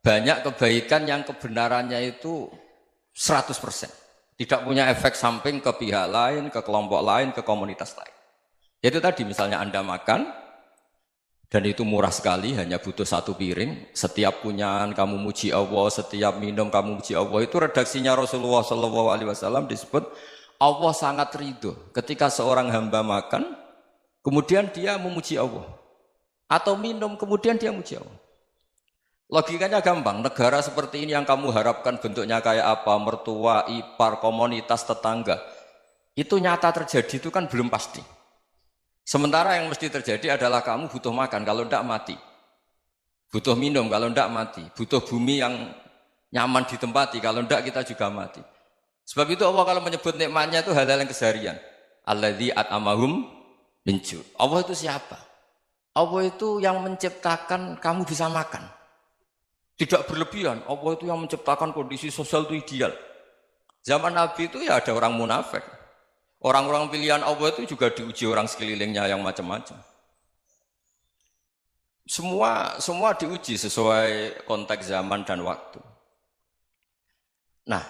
Banyak kebaikan yang kebenarannya itu 100%. Tidak punya efek samping ke pihak lain, ke kelompok lain, ke komunitas lain. Itu tadi misalnya Anda makan, dan itu murah sekali, hanya butuh satu piring. Setiap punyaan kamu muji Allah, setiap minum kamu muji Allah. Itu redaksinya Rasulullah SAW disebut Allah sangat ridho ketika seorang hamba makan, kemudian dia memuji Allah. Atau minum, kemudian dia muji Allah. Logikanya gampang, negara seperti ini yang kamu harapkan bentuknya kayak apa, mertua, ipar, komunitas, tetangga. Itu nyata terjadi itu kan belum pasti. Sementara yang mesti terjadi adalah kamu butuh makan, kalau tidak mati. Butuh minum, kalau tidak mati. Butuh bumi yang nyaman ditempati, kalau tidak kita juga mati. Sebab itu Allah kalau menyebut nikmatnya itu hal-hal yang keseharian. Alladzi at'amahum min ju'. Allah itu siapa? Allah itu yang menciptakan kamu bisa makan. Tidak berlebihan, Allah itu yang menciptakan kondisi sosial itu ideal. Zaman Nabi itu ya ada orang munafik. Orang-orang pilihan Allah itu juga diuji orang sekelilingnya yang macam-macam. Semua diuji sesuai konteks zaman dan waktu. Nah,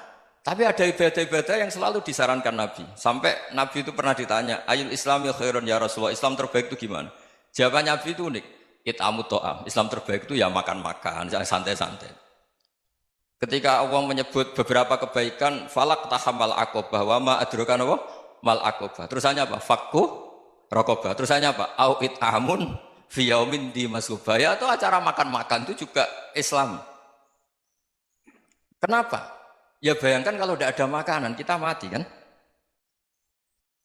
tapi ada ibadah-ibadah yang selalu disarankan Nabi. Sampai Nabi itu pernah ditanya, Ayul Islami khairun ya Rasulullah, Islam terbaik itu gimana? Jawaban Nabi itu unik. It'amut to'am. Islam terbaik itu ya makan-makan, santai-santai. Ketika Allah menyebut beberapa kebaikan, falak tahamal aqobah, wa ma adrokan apa? Mal aqobah. Terusannya apa? Fakku raqobah. Terusannya apa? Au it'amun fi yaumin di masubah. Ya, atau acara makan-makan itu juga Islam. Kenapa? Ya bayangkan kalau tidak ada makanan, kita mati kan?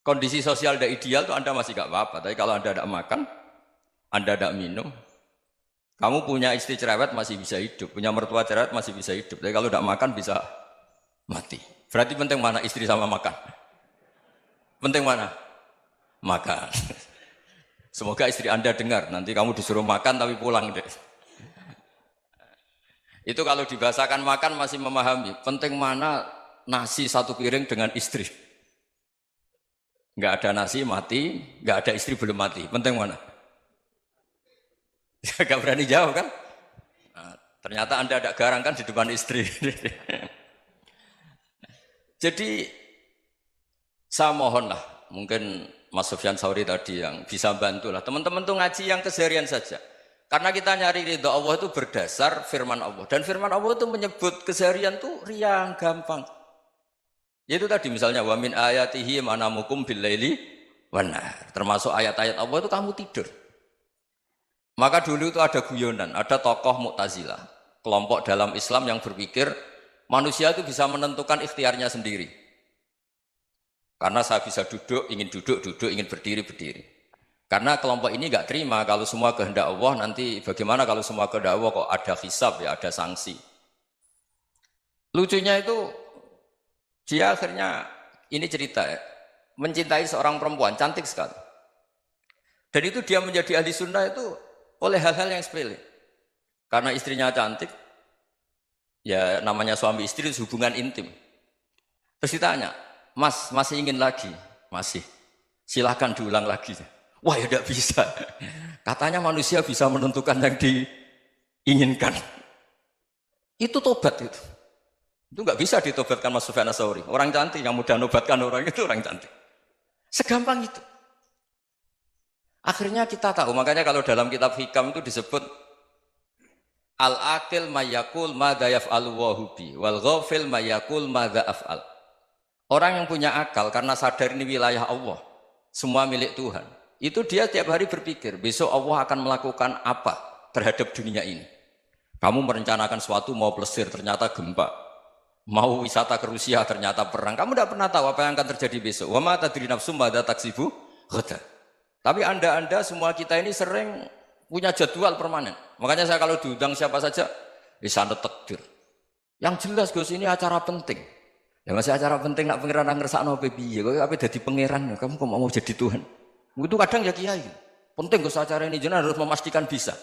Kondisi sosial tidak ideal itu Anda masih gak apa-apa. Tapi kalau Anda tidak makan, Anda tidak minum, kamu punya istri cerewet masih bisa hidup, punya mertua cerewet masih bisa hidup. Tapi kalau tidak makan bisa mati. Berarti penting mana istri sama makan? Penting mana? Makan. Semoga istri Anda dengar, nanti kamu disuruh makan tapi pulang deh. Itu kalau dibahasakan makan masih memahami. Penting mana nasi satu piring dengan istri. Nggak ada nasi mati, nggak ada istri belum mati. Penting mana? Gak berani jawab kan? Nah, ternyata Anda ada garang kan di depan istri. Jadi saya mohonlah, mungkin Mas Sufyan Sauri tadi yang bisa bantulah. Teman-teman tuh ngaji yang keseharian saja. Karena kita nyari ridho Allah itu berdasar firman Allah. Dan firman Allah itu menyebut keseharian tuh riang, gampang. Yaitu tadi misalnya wa min ayatihi manamukum billaili wan nahar. Termasuk ayat-ayat Allah itu kamu tidur. Maka dulu itu ada guyonan, ada tokoh Mu'tazilah, kelompok dalam Islam yang berpikir manusia itu bisa menentukan ikhtiarnya sendiri. Karena saya bisa duduk, ingin ingin berdiri, berdiri. Karena kelompok ini nggak terima kalau semua kehendak Allah, nanti bagaimana kalau semua kehendak Allah kok ada hisab ya, ada sanksi. Lucunya itu, dia akhirnya, ini cerita ya, mencintai seorang perempuan, cantik sekali. Dan itu dia menjadi ahli sunnah itu oleh hal-hal yang sepele. Karena istrinya cantik, ya namanya suami istri itu hubungan intim. Terus ditanya, Mas, masih ingin lagi? Masih. Silahkan diulang lagi. Wah ya tidak bisa. Katanya manusia bisa menentukan yang diinginkan. Itu tobat itu. Itu nggak bisa ditobatkan Mas Sufyan Ats-Tsauri. Orang cantik yang mudah nobatkan orang itu orang cantik. Segampang itu. Akhirnya kita tahu, makanya kalau dalam kitab Hikam itu disebut al-aqil mayyakul madza yaf'alu wa hubi wal ghafil mayyakul madza af'al. Orang yang punya akal karena sadar ini wilayah Allah, semua milik Tuhan. Itu dia tiap hari berpikir, besok Allah akan melakukan apa terhadap dunia ini. Kamu merencanakan suatu mau plesir, ternyata gempa. Mau wisata ke Rusia, ternyata perang. Kamu tidak pernah tahu apa yang akan terjadi besok. Wa ma tadri nafsum madza taksibu ghadan. Tapi anda semua kita ini sering punya jadwal permanen. Makanya saya kalau diundang siapa saja, bisa takdir. Yang jelas Gus ini acara penting. Ya masih acara penting nak pangeran ngersakno piye? Kok ape dadi pangeran? Kamu kok mau jadi Tuhan? Itu kadang ya kiai. Penting Gus acara ini jenengan harus memastikan bisa.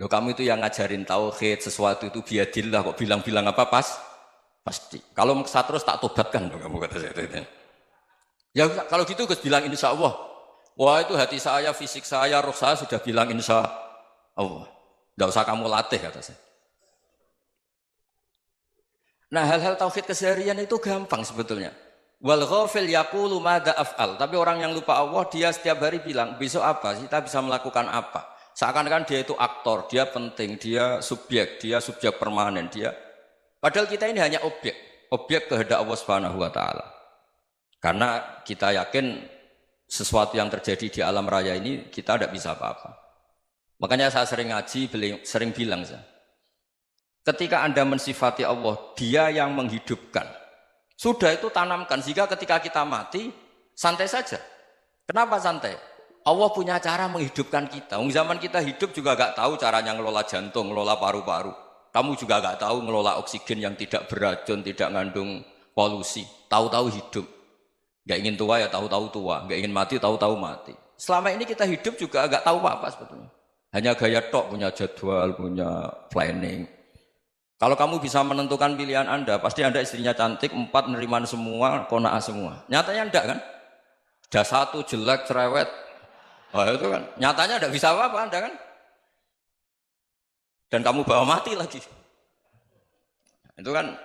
Loh kamu itu yang ngajarin tauhid, sesuatu itu biadillah kok bilang-bilang apa pasti. Kalau maksa terus tak tobatkan loh kamu kata saya. Ya kalau gitu Gus bilang insya Allah. Wah itu hati saya, fisik saya, roh saya sudah bilang insya Allah. Tidak usah kamu latih kata saya. Nah, hal-hal tauhid keseharian itu gampang sebetulnya. Wal ghafil yaqulu madza af'al. Tapi orang yang lupa Allah, dia setiap hari bilang, besok apa? Kita bisa melakukan apa? Seakan-akan dia itu aktor, dia penting, dia subjek permanen, dia. Padahal kita ini hanya objek kehendak Allah Subhanahu wa taala. Karena kita yakin sesuatu yang terjadi di alam raya ini kita tidak bisa apa-apa. Makanya saya sering ngaji, sering bilang saya, ketika Anda mensifati Allah, dia yang menghidupkan. Sudah itu tanamkan, sehingga ketika kita mati, santai saja. Kenapa santai? Allah punya cara menghidupkan kita. Zaman kita hidup juga gak tahu caranya ngelola jantung, ngelola paru-paru. Kamu juga gak tahu ngelola oksigen yang tidak beracun, tidak mengandung polusi. Tahu-tahu hidup. Gak ingin tua ya tahu-tahu tua, gak ingin mati tahu-tahu mati. Selama ini kita hidup juga gak tahu apa-apa sebetulnya. Hanya gaya tok, punya jadwal, punya planning. Kalau kamu bisa menentukan pilihan Anda, pasti Anda istrinya cantik, 4 neriman semua, kona'ah semua. Nyatanya enggak kan? Ada 1 jelek, cerewet. Oh itu kan, nyatanya enggak bisa apa-apa Anda kan? Dan kamu bawa mati lagi. Itu kan,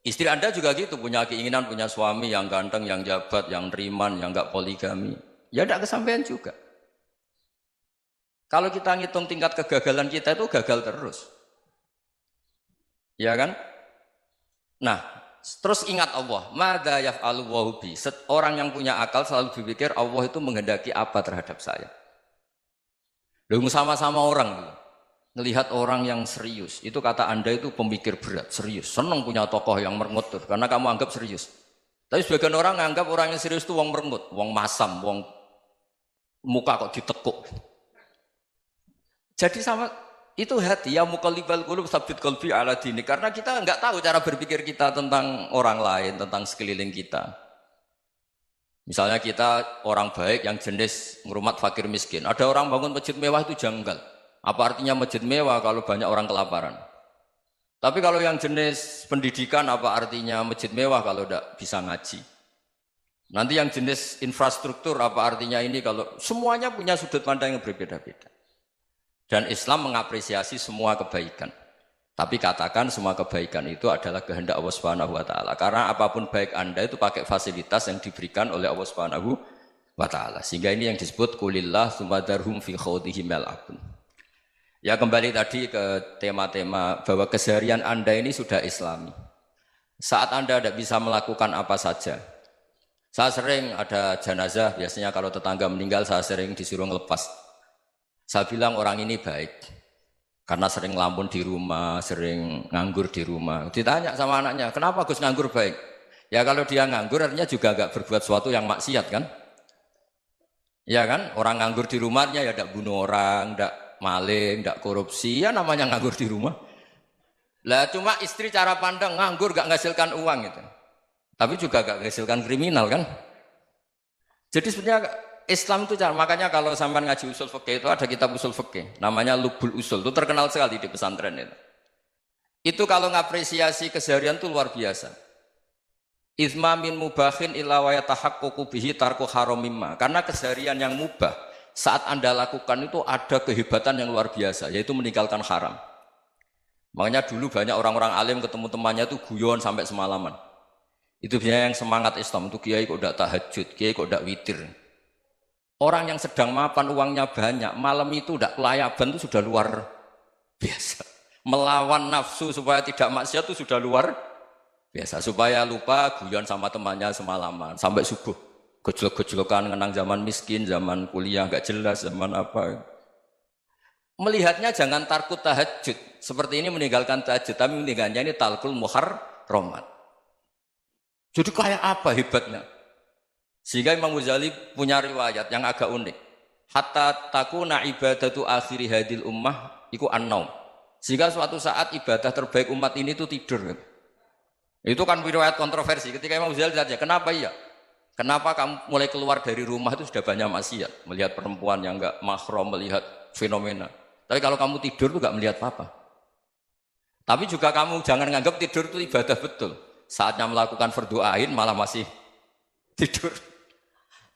istri Anda juga gitu, punya keinginan, punya suami yang ganteng, yang jabat, yang neriman, yang enggak poligami. Ya enggak kesampaian juga. Kalau kita ngitung tingkat kegagalan kita itu gagal terus. Ya kan? Nah, terus ingat Allah. Madza yaf'alu Allahu bi. Orang yang punya akal selalu berpikir Allah itu menghendaki apa terhadap saya. Lalu sama-sama orang melihat orang yang serius. Itu kata Anda itu pemikir berat, serius. Senang punya tokoh yang merengut karena kamu anggap serius. Tapi sebagian orang anggap orang yang serius itu wong merengut, wong masam, wong muka kok ditekuk. Jadi sama itu hati ya muqallibal qulub tsabbit qalbi ala dini, karena kita enggak tahu cara berpikir kita tentang orang lain, tentang sekeliling kita. Misalnya kita orang baik yang jenis ngrumat fakir miskin. Ada orang bangun masjid mewah itu janggal. Apa artinya masjid mewah kalau banyak orang kelaparan? Tapi kalau yang jenis pendidikan apa artinya masjid mewah kalau tidak bisa ngaji? Nanti yang jenis infrastruktur apa artinya ini kalau semuanya punya sudut pandang yang berbeda-beda. Dan Islam mengapresiasi semua kebaikan. Tapi katakan semua kebaikan itu adalah kehendak Allah Subhanahu wa taala. Karena apapun baik Anda itu pakai fasilitas yang diberikan oleh Allah Subhanahu wa taala. Sehingga ini yang disebut kulillah sumadarhum fi khawdihim yal'abun. Ya kembali tadi ke tema-tema bahwa keseharian Anda ini sudah Islami. Saat Anda tidak bisa melakukan apa saja. Saya sering ada jenazah, biasanya kalau tetangga meninggal saya sering disuruh ngelepas. Saya bilang orang ini baik karena sering ngelamun di rumah, sering nganggur di rumah. Ditanya sama anaknya, kenapa Gus nganggur baik? Ya kalau dia nganggur artinya juga agak berbuat sesuatu yang maksiat kan? Ya kan? Orang nganggur di rumahnya ya tidak bunuh orang, tidak maling, tidak korupsi, ya namanya nganggur di rumah. Lah cuma istri cara pandang nganggur gak menghasilkan uang gitu. Tapi juga gak menghasilkan kriminal kan? Jadi sebenarnya Islam itu makanya kalau sampai ngaji usul fikih itu ada kitab usul fikih namanya Lubul Usul, itu terkenal sekali di pesantren itu. Itu kalau ngapresiasi keseharian itu luar biasa. Izma min mubahin illa wa yatahaqququ bihi tarku haram mimma. Karena keseharian yang mubah saat Anda lakukan itu ada kehebatan yang luar biasa, yaitu meninggalkan haram. Makanya dulu banyak orang-orang alim ketemu temannya itu guyon sampai semalaman. Itu biasanya yang semangat Islam itu kiai kok udah tahajud, kiai kok udah witir. Orang yang sedang mapan uangnya banyak, malam itu udah kelayaban itu sudah luar biasa. Melawan nafsu supaya tidak maksiat itu sudah luar biasa. Supaya lupa guyon sama temannya semalaman sampai subuh. Gejolak-gejolokan kenang zaman miskin, zaman kuliah nggak jelas, zaman apa. Melihatnya jangan tarkut tahajud. Seperti ini meninggalkan tahajud, tapi meninggalnya ini talkul muharramat. Jadi kayak apa hebatnya? Sehingga Imam Ghazali punya riwayat yang agak unik. Hatta takuna ibadatu akhiri hadil ummah iku an-naum. Sehingga suatu saat ibadah terbaik umat ini itu tidur. Itu kan riwayat kontroversi. Ketika Imam Ghazali ditanya, kenapa iya? Kenapa kamu mulai keluar dari rumah itu sudah banyak maksiat? Melihat perempuan yang enggak mahram, melihat fenomena. Tapi kalau kamu tidur itu enggak melihat apa-apa. Tapi juga kamu jangan menganggap tidur itu ibadah betul. Saatnya melakukan fardu ain malah masih tidur.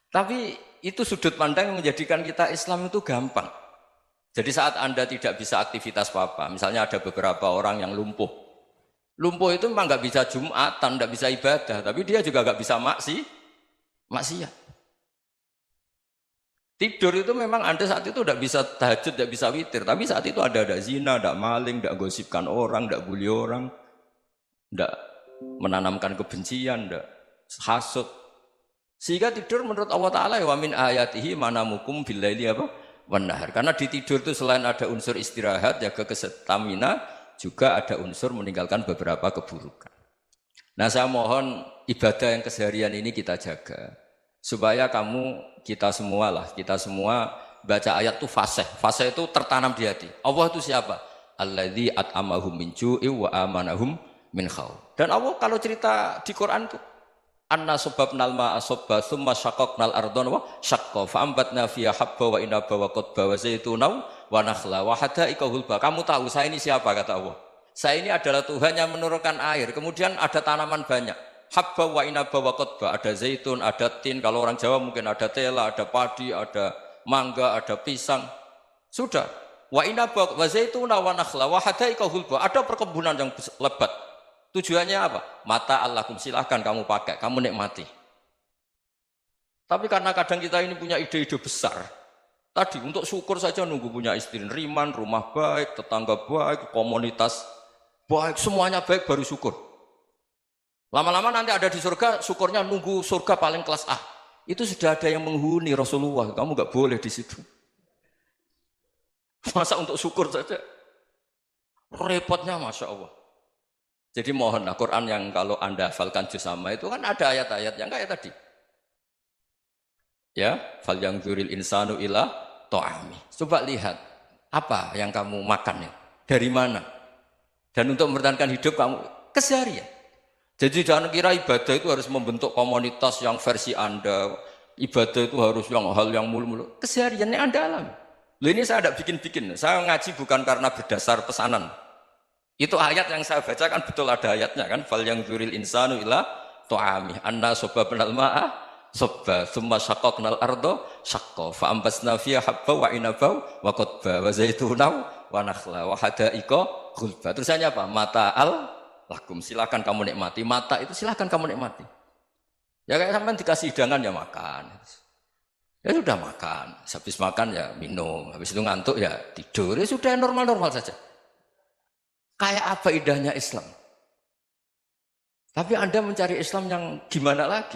Tapi itu sudut pandang yang menjadikan kita Islam itu gampang. Jadi saat Anda tidak bisa aktivitas apa-apa, misalnya ada beberapa orang yang lumpuh. Lumpuh itu memang nggak bisa Jumatan, nggak bisa ibadah, tapi dia juga nggak bisa maksiat. Tidur itu memang Anda saat itu tidak bisa tahajud, tidak bisa witir, tapi saat itu ada zina, ada maling, tidak gosipkan orang, tidak bully orang, tidak menanamkan kebencian, tidak hasud. Sehingga tidur menurut Allah Ta'ala wa min ayatihi manamukum billaili apa? Wan-nahar. Karena di tidur itu selain ada unsur istirahat, jaga kestamina, juga ada unsur meninggalkan beberapa keburukan. Nah saya mohon ibadah yang keseharian ini kita jaga. Supaya kita semua baca ayat itu fasih. Fasih itu tertanam di hati. Allah itu siapa? Alladzi at'amahum min ju'i wa amanahum min khauf. Dan Allah kalau cerita di Quran itu anna sababnal ma'a sabba tsumma syaqqaqnal ardha wa syaqqa fa ambatna fiha habba wa inaba wa qadba wa zaituna wa nakhla wa hada'iqa hulba. Kamu tahu saya ini siapa kata Allah? Saya ini adalah Tuhan yang menurunkan air. Kemudian ada tanaman banyak. Habba wa inaba wa qadba, ada zaitun, ada tin, kalau orang Jawa mungkin ada tela, ada padi, ada mangga, ada pisang. Sudah. Wa inaba wa zaituna wa nakhla wa hada'iqa hulba. Ada perkebunan yang lebat. Tujuannya apa? Mata Allahkum, silahkan kamu pakai, kamu nikmati. Tapi karena kadang kita ini punya ide-ide besar. Tadi untuk syukur saja nunggu punya istri riman, rumah baik, tetangga baik, komunitas baik, semuanya baik baru syukur. Lama-lama nanti ada di surga, syukurnya nunggu surga paling kelas A. Itu sudah ada yang menghuni Rasulullah, kamu nggak boleh di situ. Masa untuk syukur saja? Repotnya Masya Allah. Jadi mohonlah Quran yang kalau Anda hafalkan juz sama itu kan ada ayat-ayat yang kayak tadi. Ya, fal yang dzuril insanu ila ta'ami. Coba lihat, apa yang kamu makan ya? Dari mana? Dan untuk mempertahankan hidup kamu, keseharian. Jadi jangan kira ibadah itu harus membentuk komunitas yang versi Anda. Ibadah itu harus hal yang mulu-mulu. Kesehariannya Anda alami. Loh ini saya tidak bikin-bikin. Saya ngaji bukan karena berdasar pesanan. Itu ayat yang saya baca kan betul ada ayatnya kan. Fal yang dzuril insanu ila ta'ami. Anna sababnal ma'a sabba. Thumma syaqqaqnal ardo syaqqa. Fa ambasna fiha habba wa inaba wa qadba wa zaituna wa nakhla wa hada'iqa ghulba. Terusannya apa? Mata'al lakum, silakan kamu nikmati. Mata itu silakan kamu nikmati. Ya kayak sampean dikasih hidangan ya makan. Ya sudah makan. Habis makan ya minum. Habis itu ngantuk ya tidur. Ya sudah normal-normal saja. Kayak apa indahnya Islam. Tapi Anda mencari Islam yang gimana lagi?